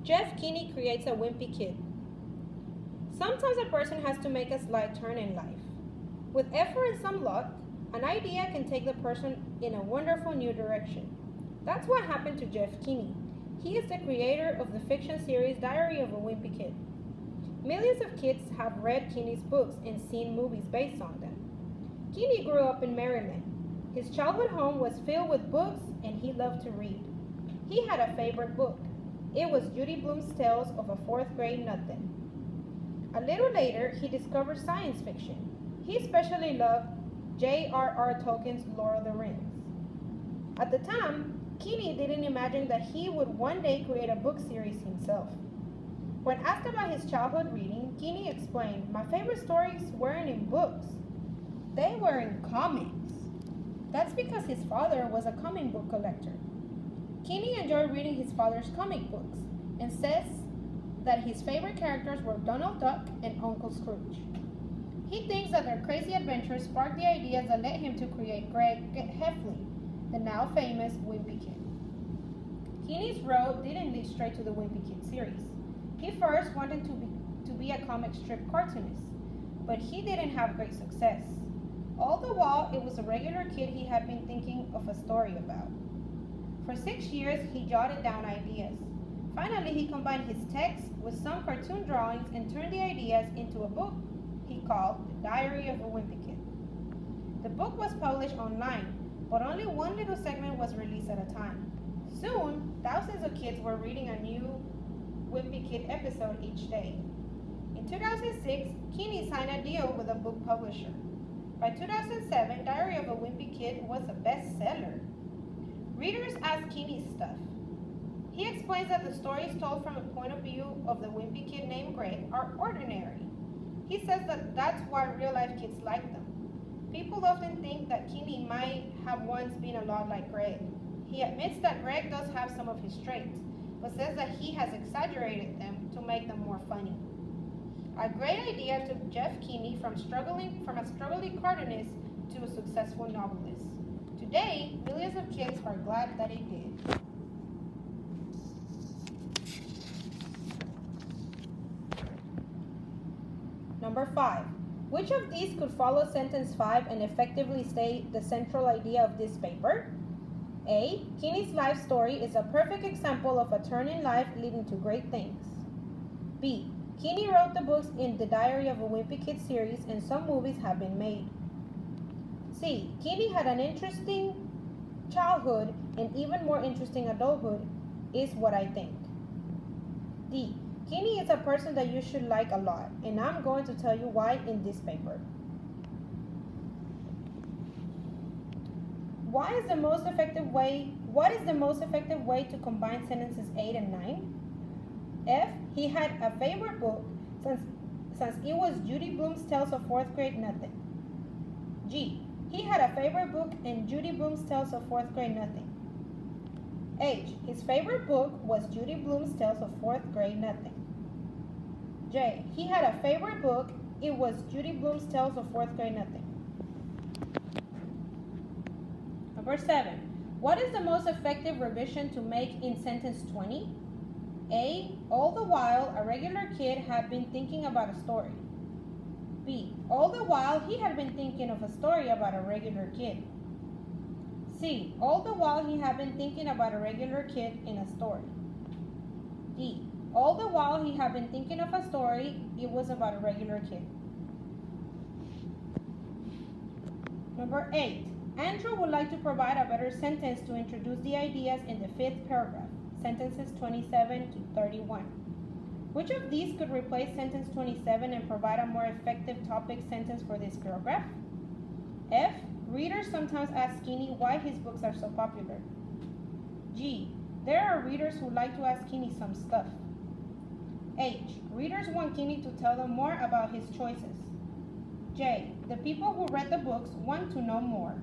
Jeff Kinney creates a wimpy kid. Sometimes a person has to make a slight turn in life. With effort and some luck, an idea can take the person in a wonderful new direction. That's what happened to Jeff Kinney. He is the creator of the fiction series Diary of a Wimpy Kid. Millions of kids have read Kinney's books and seen movies based on them. Kinney grew up in Maryland. His childhood home was filled with books and he loved to read. He had a favorite book. It was Judy Blume's Tales of a Fourth Grade Nothing. A little later, he discovered science fiction. He especially loved J.R.R. Tolkien's Lord of the Rings. At the time, Kinney didn't imagine that he would one day create a book series himself. When asked about his childhood reading, Kinney explained, "My favorite stories weren't in books. They were in comics." That's because his father was a comic book collector. Kinney enjoyed reading his father's comic books and says that his favorite characters were Donald Duck and Uncle Scrooge. He thinks that their crazy adventures sparked the ideas that led him to create Greg Heffley, the now famous Wimpy Kid. Kinney's road didn't lead straight to the Wimpy Kid series. He first wanted to be a comic strip cartoonist, but he didn't have great success. All the while, it was a regular kid he had been thinking of a story about. For 6 years, he jotted down ideas. Finally, he combined his text with some cartoon drawings and turned the ideas into a book he called The Diary of a Wimpy Kid. The book was published online, but only one little segment was released at a time. Soon, thousands of kids were reading a new Wimpy Kid episode each day. In 2006, Kinney signed a deal with a book publisher. By 2007, Diary of a Wimpy Kid was a bestseller. Readers asked Kinney stuff. He explains that the stories told from a point of view of the wimpy kid named Greg are ordinary. He says that that's why real-life kids like them. People often think that Kinney might have once been a lot like Greg. He admits that Greg does have some of his traits, but says that he has exaggerated them to make them more funny. A great idea took Jeff Kinney from a struggling cartoonist to a successful novelist. Today, millions of kids are glad that he did. Number 5. Which of these could follow sentence 5 and effectively state the central idea of this paper? A. Kinney's life story is a perfect example of a turn in life leading to great things. B. Kinney wrote the books in the Diary of a Wimpy Kid series and some movies have been made. C. Kinney had an interesting childhood and even more interesting adulthood is what I think. D. Kinney is a person that you should like a lot, and I'm going to tell you why in this paper. What is the most effective way to combine sentences 8 and 9? F. He had a favorite book since it was Judy Blume's Tales of Fourth Grade Nothing. G. He had a favorite book in Judy Blume's Tales of Fourth Grade Nothing. H. His favorite book was Judy Blume's Tales of Fourth Grade Nothing. J. He had a favorite book. It was Judy Blume's Tales of Fourth Grade Nothing. Number 7. What is the most effective revision to make in sentence 20? A. All the while, a regular kid had been thinking about a story. B. All the while, he had been thinking of a story about a regular kid. C. All the while, he had been thinking about a regular kid in a story. D. All the while, he had been thinking of a story, it was about a regular kid. Number 8. Andrew would like to provide a better sentence to introduce the ideas in the 5th paragraph, sentences 27 to 31. Which of these could replace sentence 27 and provide a more effective topic sentence for this paragraph? F. Readers sometimes ask Kinney why his books are so popular. G. There are readers who like to ask Kinney some stuff. H. Readers want Kinney to tell them more about his choices. J. The people who read the books want to know more.